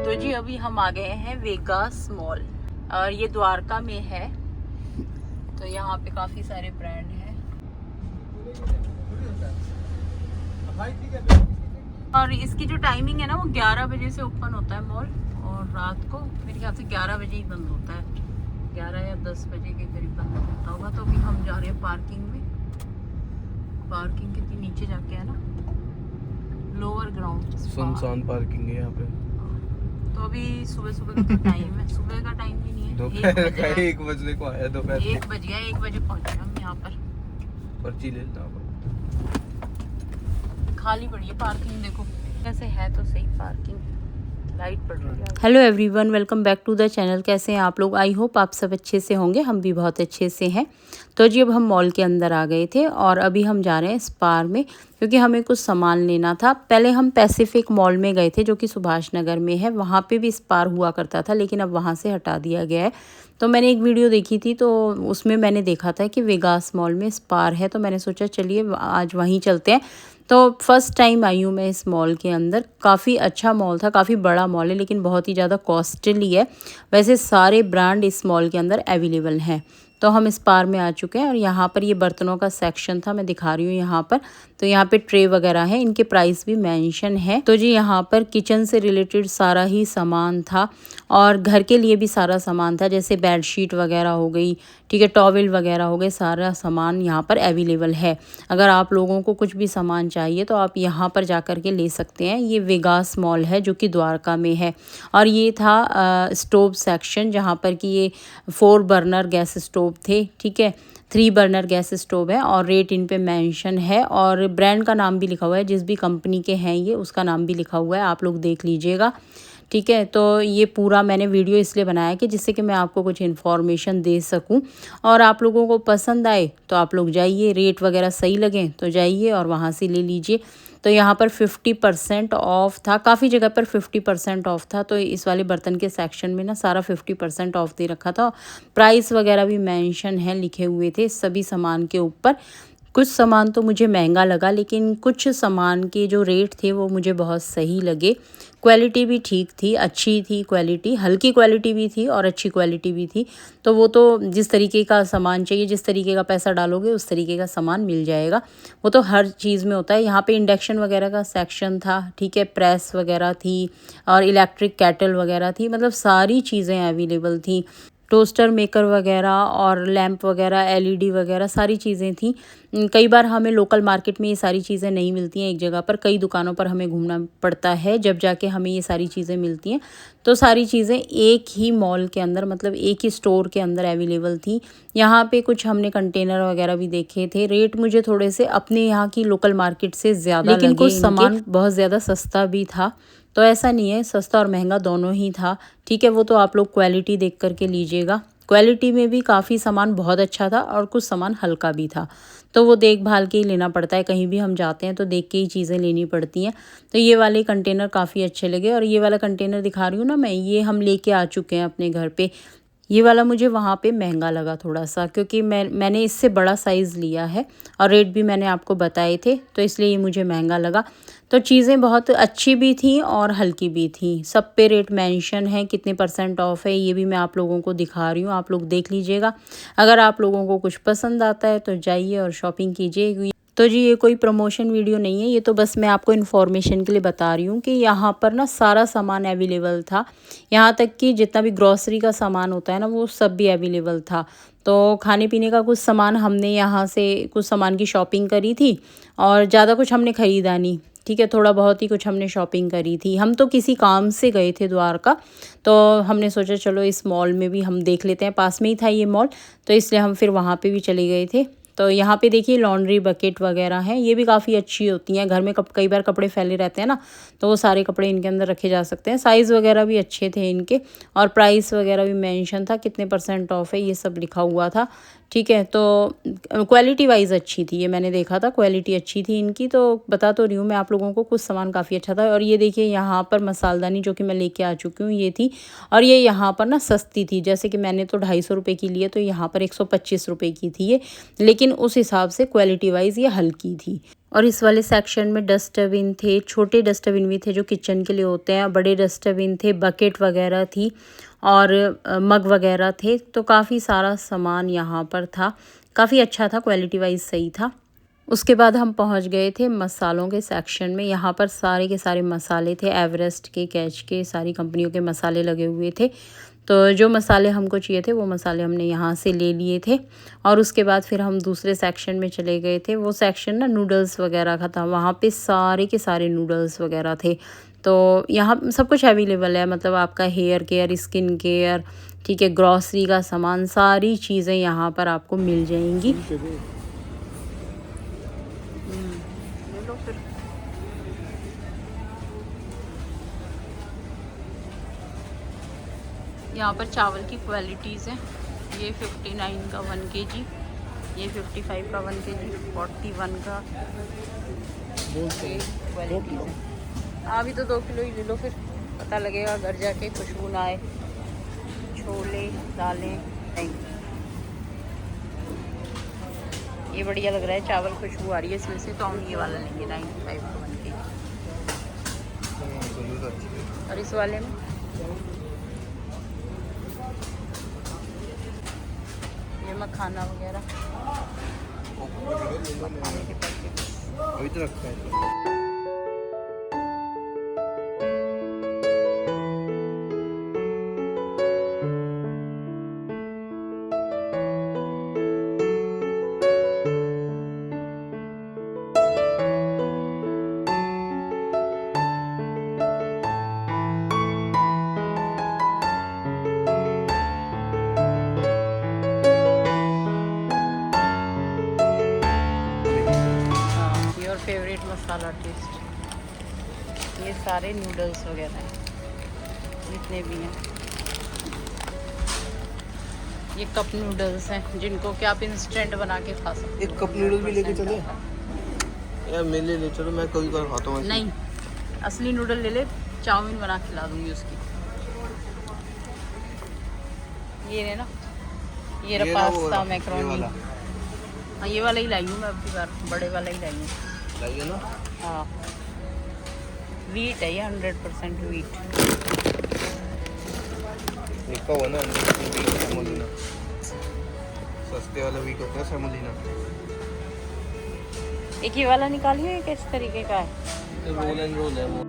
तो जी अभी हम आ गए हैं वेगास मॉल और ये द्वारका में है। तो यहाँ पे काफी सारे ब्रांड हैं और इसकी जो टाइमिंग है ना वो 11 बजे से ओपन होता है मॉल और रात को मेरे ख्याल से 11 बजे ही बंद होता है, 11 या 10 बजे के करीब बंद होता होगा। तो अभी हम जा रहे हैं पार्किंग में। पार्किंग कितनी नीचे जाके है ना, लोअर ग्राउंड, सुनसान पार्किंग है यहाँ पे। तो अभी सुबह सुबह का टाइम है, सुबह का टाइम भी नहीं है, दोपहर का 1 बजने को आया, दोपहर 1 बज गया, 1 बजे पहुंचे हम यहाँ पर। पर्ची ले लेना, खाली पड़ी है पार्किंग, देखो कैसे है तो सही पार्किंग, लाइट पड़ रही है। Hello everyone, welcome back to the channel. कैसे हैं आप लोग? आई होप आप सब अच्छे से होंगे, हम भी बहुत अच्छे से हैं। तो जी अब हम मॉल के अंदर आ गए थे और अभी हम जा रहे हैं स्पार में, क्योंकि हमें कुछ सामान लेना था। पहले हम पैसिफिक मॉल में गए थे जो कि सुभाष नगर में है, वहाँ पे भी स्पार हुआ करता था लेकिन अब वहाँ से हटा दिया गया है। तो मैंने एक वीडियो देखी थी तो उसमें मैंने देखा था कि वेगास मॉल में स्पार है, तो मैंने सोचा चलिए आज वहीं चलते हैं। तो फर्स्ट टाइम आई हूँ मैं इस मॉल के अंदर। काफ़ी अच्छा मॉल था, काफ़ी बड़ा मॉल है लेकिन बहुत ही ज़्यादा कॉस्टली है। वैसे सारे ब्रांड इस मॉल के अंदर अवेलेबल हैं। तो हम स्पार में आ चुके हैं और यहाँ पर ये बर्तनों का सेक्शन था, मैं दिखा रही हूँ यहाँ पर। तो यहाँ पे ट्रे वगैरह है, इनके प्राइस भी मेंशन है। तो जी यहाँ पर किचन से रिलेटेड सारा ही सामान था और घर के लिए भी सारा सामान था, जैसे बेडशीट वगैरह हो गई, ठीक है, टॉवल वगैरह हो गए, सारा सामान यहाँ पर अवेलेबल है। अगर आप लोगों को कुछ भी सामान चाहिए तो आप यहाँ पर जा कर के ले सकते हैं। ये वेगास मॉल है जो कि द्वारका में है। और ये था स्टोव सेक्शन, जहाँ पर कि ये 4 बर्नर गैस स्टोव थे, ठीक है, 3 बर्नर गैस स्टोव है और रेट इन पे मेंशन है और ब्रांड का नाम भी लिखा हुआ है। जिस भी कंपनी के हैं ये, उसका नाम भी लिखा हुआ है, आप लोग देख लीजिएगा, ठीक है। तो ये पूरा मैंने वीडियो इसलिए बनाया कि जिससे कि मैं आपको कुछ इन्फॉर्मेशन दे सकूं और आप लोगों को पसंद आए तो आप लोग जाइए, रेट वगैरह सही लगे तो जाइए और वहाँ से ले लीजिए। तो यहाँ पर 50% ऑफ था, काफ़ी जगह पर 50% ऑफ था। तो इस वाले बर्तन के सेक्शन में ना सारा 50% ऑफ दे रखा था। प्राइस वगैरह भी मेंशन है, लिखे हुए थे सभी सामान के ऊपर। कुछ सामान तो मुझे महंगा लगा लेकिन कुछ सामान के जो रेट थे वो मुझे बहुत सही लगे। क्वालिटी भी ठीक थी, अच्छी थी क्वालिटी, हल्की क्वालिटी भी थी और अच्छी क्वालिटी भी थी। तो वो तो जिस तरीके का सामान चाहिए, जिस तरीके का पैसा डालोगे उस तरीके का सामान मिल जाएगा, वो तो हर चीज़ में होता है। यहाँ पे इंडक्शन वगैरह का सेक्शन था, ठीक है, प्रेस वगैरह थी और इलेक्ट्रिक कैटल वगैरह थी, मतलब सारी चीज़ें अवेलेबल थी। टोस्टर मेकर वगैरह और लैंप वगैरह, एलईडी वगैरह सारी चीज़ें थी। कई बार हमें लोकल मार्केट में ये सारी चीज़ें नहीं मिलती हैं एक जगह पर, कई दुकानों पर हमें घूमना पड़ता है जब जाके हमें ये सारी चीज़ें मिलती हैं। तो सारी चीज़ें एक ही मॉल के अंदर, मतलब एक ही स्टोर के अंदर अवेलेबल थी। यहाँ पे कुछ हमने कंटेनर वगैरह भी देखे थे। रेट मुझे थोड़े से अपने यहाँ की लोकल मार्केट से ज़्यादा लगे, लेकिन कुछ सामान बहुत ज़्यादा सस्ता भी था। तो ऐसा नहीं है, सस्ता और महंगा दोनों ही था, ठीक है। वो तो आप लोग क्वालिटी देख करके लीजिएगा। क्वालिटी में भी काफ़ी सामान बहुत अच्छा था और कुछ सामान हल्का भी था, तो वो देखभाल के ही लेना पड़ता है। कहीं भी हम जाते हैं तो देख के ही चीज़ें लेनी पड़ती हैं। तो ये वाले कंटेनर काफ़ी अच्छे लगे और ये वाला कंटेनर दिखा रही हूँ ना मैं, ये हम लेके आ चुके हैं अपने घर पे। ये वाला मुझे वहाँ पे महंगा लगा थोड़ा सा, क्योंकि मैंने इससे बड़ा साइज़ लिया है और रेट भी मैंने आपको बताए थे, तो इसलिए ये मुझे महंगा लगा। तो चीज़ें बहुत अच्छी भी थी और हल्की भी थी। सब पे रेट मेंशन है, कितने % ऑफ है ये भी मैं आप लोगों को दिखा रही हूँ, आप लोग देख लीजिएगा। अगर आप लोगों को कुछ पसंद आता है तो जाइए और शॉपिंग कीजिए। तो जी ये कोई प्रमोशन वीडियो नहीं है, ये तो बस मैं आपको इन्फॉर्मेशन के लिए बता रही हूँ कि यहाँ पर ना सारा सामान अवेलेबल था। यहाँ तक कि जितना भी ग्रॉसरी का सामान होता है ना, वो सब भी अवेलेबल था। तो खाने पीने का कुछ सामान हमने यहाँ से कुछ सामान की शॉपिंग करी थी और ज़्यादा कुछ हमने ख़रीदा नहीं, ठीक है, थोड़ा बहुत ही कुछ हमने शॉपिंग करी थी। हम तो किसी काम से गए थे द्वारका, तो हमने सोचा चलो इस मॉल में भी हम देख लेते हैं, पास में ही था ये मॉल, तो इसलिए हम फिर वहाँ पे भी चले गए थे। तो यहाँ पे देखिए लॉन्ड्री बकेट वगैरह हैं, ये भी काफ़ी अच्छी होती हैं। घर में कई बार कपड़े फैले रहते हैं ना, तो वो सारे कपड़े इनके अंदर रखे जा सकते हैं। साइज़ वगैरह भी अच्छे थे इनके और प्राइस वगैरह भी मेंशन था, कितने % ऑफ है ये सब लिखा हुआ था, ठीक है। तो क्वालिटी वाइज अच्छी थी, ये मैंने देखा था, क्वालिटी अच्छी थी इनकी। तो बता तो रही हूँ मैं आप लोगों को, कुछ सामान काफ़ी अच्छा था। और ये देखिए यहाँ पर मसालदानी जो कि मैं लेके आ चुकी हूँ, ये थी और ये यहाँ पर ना सस्ती थी। जैसे कि मैंने तो 250 रुपये की लिए, तो यहाँ पर 125 रुपये की थी ये, लेकिन उस हिसाब से क्वालिटी वाइज ये हल्की थी। और इस वाले सेक्शन में डस्टबिन थे, छोटे डस्टबिन भी थे जो किचन के लिए होते हैं, बड़े डस्टबिन थे, बकेट वगैरह थी और मग वगैरह थे। तो काफ़ी सारा सामान यहाँ पर था, काफ़ी अच्छा था, क्वालिटी वाइज सही था। उसके बाद हम पहुँच गए थे मसालों के सेक्शन में। यहाँ पर सारे के सारे मसाले थे, एवरेस्ट के, कैच के, सारी कंपनियों के मसाले लगे हुए थे। तो जो मसाले हमको चाहिए थे वो मसाले हमने यहाँ से ले लिए थे। और उसके बाद फिर हम दूसरे सेक्शन में चले गए थे। वो सेक्शन ना नूडल्स वगैरह का था, वहाँ पे सारे के सारे नूडल्स वगैरह थे। तो यहाँ सब कुछ अवेलेबल है, मतलब आपका हेयर केयर, स्किन केयर, ठीक है, ग्रॉसरी का सामान, सारी चीज़ें यहाँ पर आपको मिल जाएंगी। ले लो फिर। यहाँ पर चावल की क्वालिटीज़ हैं। ये 59 का 1 kg, ये 55 का 1 kg, 41 का क्वालिटीज़ हैं। अभी तो 2 किलो ही ले लो, फिर पता लगेगा घर जाके, खुशबू ना आए। छोले दालें नहीं, ये बढ़िया लग रहा है, चावल खुशबू आ रही है इसमें से, तो हम ये वाला लेंगे 95 का 1 kg। और इस वाले में ये मखाना वगैरह, मखाने के पैकेट अभी तो रखा है। फेवरेट मसाला टेस्ट। ये सारे नूडल्स वगैरह हैं जितने भी हैं। ये कप नूडल्स हैं जिनको कि आप इंस्टेंट बना के खा सकते हो। एक कप नूडल भी लेके चले यार, मेरे लिए ले चलो, मैं कभी बार खाता हूँ। नहीं, असली नूडल ले ले, चाउमीन बना के खिला दूंगी उसकी। ये है ना, ये रहा पास्ता मैक्रोनी। हाँ, ये वाला ही लाई हूँ मैं अब की बार, बड़े वाला ही लाई हूँ। लाइए ना। हाँ, वीट है ये, 100% वीट। लिखा हुआ ना सेमोलिना, सस्ते वाला वीक होता है सेमोलिना। एक ये वाला निकालिए, ये किस तरीके का है? रोल एंड रोल है वो।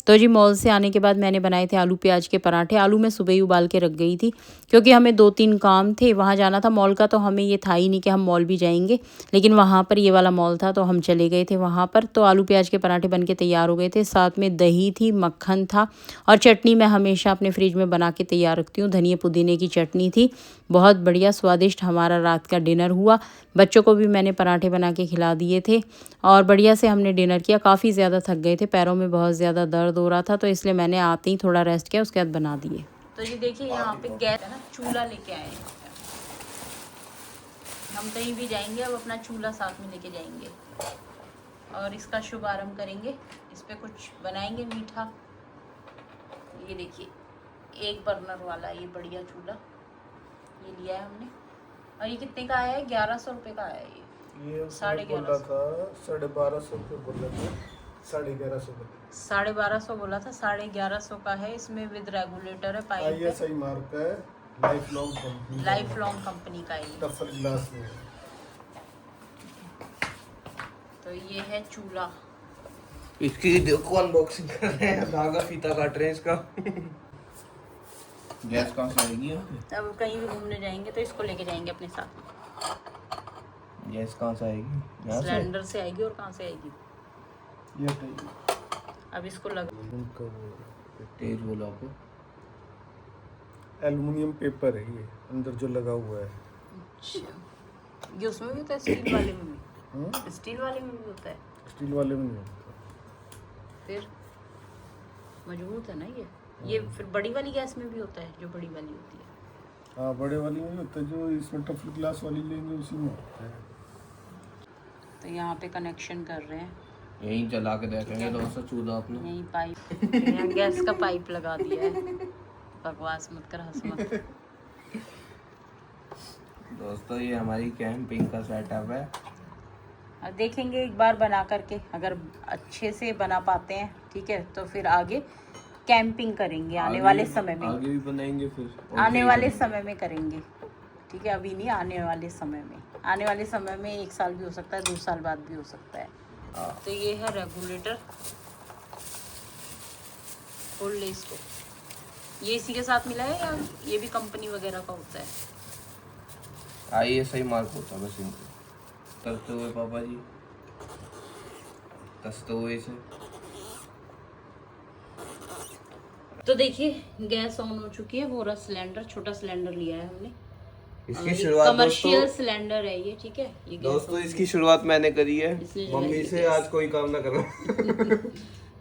तो जी मॉल से आने के बाद मैंने बनाए थे आलू प्याज के पराठे। आलू मैं सुबह ही उबाल के रख गई थी क्योंकि हमें 2-3 काम थे, वहाँ जाना था मॉल का। तो हमें ये था ही नहीं कि हम मॉल भी जाएंगे, लेकिन वहाँ पर ये वाला मॉल था तो हम चले गए थे वहाँ पर। तो आलू प्याज के पराठे बन के तैयार हो गए थे, साथ में दही थी, मक्खन था और चटनी मैं हमेशा अपने फ्रिज में बना के तैयार रखती हूँ। धनिया पुदीने की चटनी थी, बहुत बढ़िया स्वादिष्ट हमारा रात का डिनर हुआ। बच्चों को भी मैंने पराठे बना के खिला दिए थे और बढ़िया से हमने डिनर किया। काफ़ी ज़्यादा थक गए थे, पैरों में बहुत ज़्यादा दर्द हो रहा था, तो इसलिए मैंने आते ही थोड़ा रेस्ट किया, उसके बाद बना दिए। तो ये देखिए यहाँ पे गैस है ना, चूल्हा लेके आए हैं। हम कहीं भी जाएंगे अब अपना चूल्हा साथ में लेके जाएंगे और इसका शुभारंभ करेंगे। इस पे कुछ बनाएंगे मीठा। ये देखिए, 1 बर्नर वाला ये बढ़िया चूल्हा ये लिया है हमने। और ये कितने का आया है? 1100 रुपये का आया है ये 1150 था। 1250 रुपये बोला था, 1150 1250 बोला था, 1150 का है। इसमें विद रेगुलेटर है, पाइप है, सही मार्क है, लाइफ लॉन्ग कंपनी का है। टफर ग्लास में। तो ये है चूल्हा। इसकी देखो अनबॉक्सिंग कर रहे हैं, धागा फीता काट रहे हैं इसका। गैस कहाँ से आएगी? अब कहीं भी घूमने जाएंगे तो इसको लेके जाएंगे अपने साथ। गैस कहाँ से आएगी? यहाँ से? सिलेंडर से आएगी। और कहाँ से आएगी? ये अब इसको लग तेज बोला आपको। एल्युमिनियम पेपर है ये अंदर जो लगा हुआ है। अच्छा, ये उसमें भी होता है, स्टील वाले में भी? स्टील वाले में भी होता है? स्टील वाले में नहीं होता। फिर मजबूत है ना ये फिर बड़ी वाली गैस में भी होता है, जो बड़ी वाली होती है? हाँ, बड़े वाली में होता है, जो इसमें टफल ग्लास वाली लेंगे उसी में होता है। तो यहाँ पे कनेक्शन कर रहे हैं, यहीं जला के देखेंगे दोस्तों चूल्हा अपना। यही पाइप, यहाँ गैस का पाइप लगा दिया है। बकवास मत कर, हंस मत। दोस्तों ये हमारी कैंपिंग का सेटअप है। अब देखेंगे एक बार बना करके, अगर अच्छे से बना पाते हैं ठीक है, तो फिर आगे कैंपिंग करेंगे आने वाले समय में। आगे भी बनाएंगे फिर आने वाले समय में करेंगे, ठीक है, अभी नहीं, आने वाले समय में। आने वाले समय में 1 साल भी हो सकता है, 2 साल बाद भी हो सकता है। तो ये है रेगुलेटर, खोल ले इसको। ये इसी के साथ मिला है या ये भी कंपनी वगैरह का होता है? आइए सही मार्क होता बस इनको करते हुए पापा जी, कसते हुए इसे। तो देखिए गैस ऑन हो चुकी है। वो रहा सिलेंडर, छोटा सिलेंडर लिया है हमने, इसकी शुरुआत कमर्शियल सिलेंडर है ये, ठीक है। ये दोस्तों इसकी शुरुआत मैंने करी है, इसलिए मम्मी से आज कोई काम ना करो।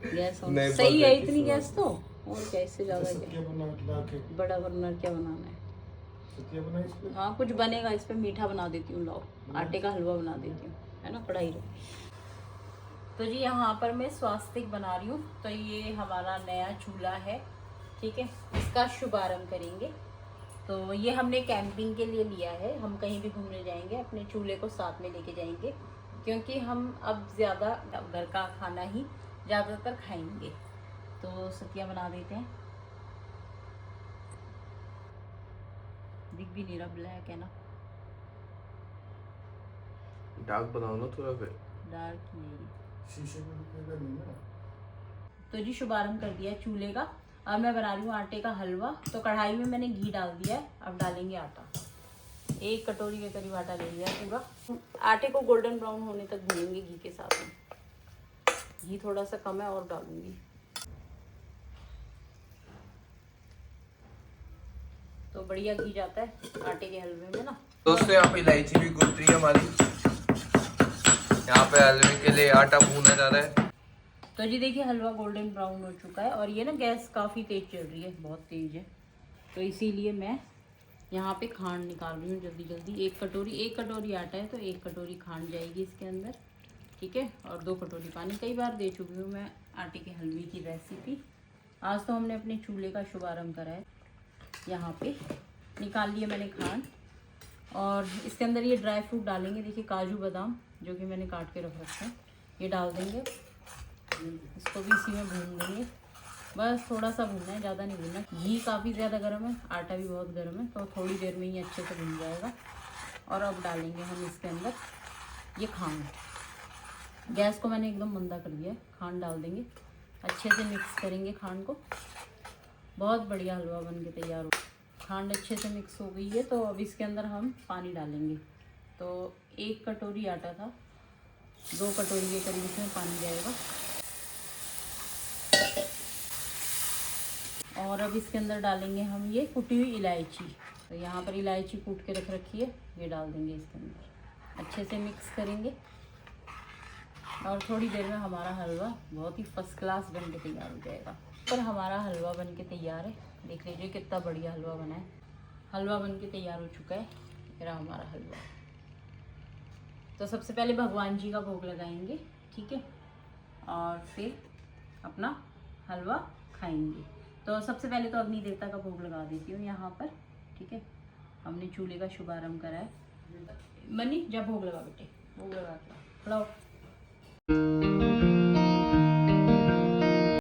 गैस ऑन नहीं, सही है, बस इतनी गैस तो, और क्या इससे ज्यादा क्या? सत्या बना ला के, बड़ा बर्नर क्या बनाना है? सत्या बना इस पे। हाँ कुछ बनेगा इस पे, मीठा बना देती हूँ, लाओ आटे का हलवा बना देती हूँ, है ना, कढ़ाई लो। तो जी यहाँ पर मैं स्वास्तिक बना रही हूँ। तो ये हमारा नया चूल्हा है, ठीक है, इसका शुभारंभ करेंगे। तो ये हमने कैंपिंग के लिए लिया है, हम कहीं भी घूमने जाएंगे अपने चूल्हे को साथ में लेके जाएंगे, क्योंकि हम अब ज़्यादा घर का खाना ही ज़्यादातर खाएंगे। तो सतिया बना देते हैं, दिख भी नहीं रहा, ब्लैक है ना, डार्क बनाओ ना थोड़ा फिर। डार्क नहीं। शीशे में रुकेगा नहीं ना। तो जी शुभारंभ कर दिया है चूल्हे का। अब मैं बना रही हूँ आटे का हलवा। तो कढ़ाई में मैंने घी डाल दिया है, अब डालेंगे आटा। 1 कटोरी के करीब आटा ले लिया है पूरा। आटे को गोल्डन ब्राउन होने तक भूनेंगे घी के साथ में। घी थोड़ा सा कम है और डालूंगी। तो बढ़िया घी जाता है आटे के हलवे में ना। दोस्तों यहाँ पे इलायची भी गुड़ रही है हमारी। यहाँ पे हलवे के लिए आटा भूना जा रहा है। तो जी देखिए हलवा गोल्डन ब्राउन हो चुका है, और ये ना गैस काफ़ी तेज़ चल रही है, बहुत तेज़ है। तो इसीलिए मैं यहाँ पे खांड निकाल रही हूँ जल्दी जल्दी। 1 कटोरी आटा है तो 1 कटोरी खांड जाएगी इसके अंदर, ठीक है, और 2 कटोरी पानी। कई बार दे चुकी हूँ मैं आटे के हलवे की रेसिपी। आज तो हमने अपने चूल्हे का शुभारंभ करा है। यहाँ पे निकाल लिए मैंने खांड, और इसके अंदर ये ड्राई फ्रूट डालेंगे। देखिए काजू बादाम जो कि मैंने काट के रख रखा है, ये डाल देंगे। इसको भी इसी में भून देंगे, बस थोड़ा सा भूनना है, ज़्यादा नहीं भूनना। घी काफ़ी ज़्यादा गर्म है, आटा भी बहुत गर्म है, तो थोड़ी देर में ही अच्छे से भून जाएगा। और अब डालेंगे हम इसके अंदर ये खांड। गैस को मैंने एकदम मंदा कर दिया है। खांड डाल देंगे, अच्छे से मिक्स करेंगे खांड को। बहुत बढ़िया हलवा बन के तैयार हो। खांड अच्छे से मिक्स हो गई है, तो अब इसके अंदर हम पानी डालेंगे। तो 1 कटोरी आटा था, 2 कटोरी के करीब इसमें पानी जाएगा। और अब इसके अंदर डालेंगे हम ये कुटी हुई इलायची। तो यहाँ पर इलायची कूट के रख रखी है, ये डाल देंगे इसके अंदर। अच्छे से मिक्स करेंगे, और थोड़ी देर में हमारा हलवा बहुत ही फर्स्ट क्लास बन के तैयार हो जाएगा। पर हमारा हलवा बन के तैयार है, देख लीजिए कितना बढ़िया हलवा बना है। हलवा बन के तैयार हो चुका है मेरा हमारा हलवा। तो सबसे पहले भगवान जी का भोग लगाएंगे, ठीक है, और फिर अपना हलवा खाएंगे। तो सबसे पहले तो अग्नि देवता का भोग लगा देती हूँ यहाँ पर, ठीक है। हमने चूल्हे का शुभारंभ करा है। मनी जा भोग लगा बेटे, भोग लगा के खड़ा हो।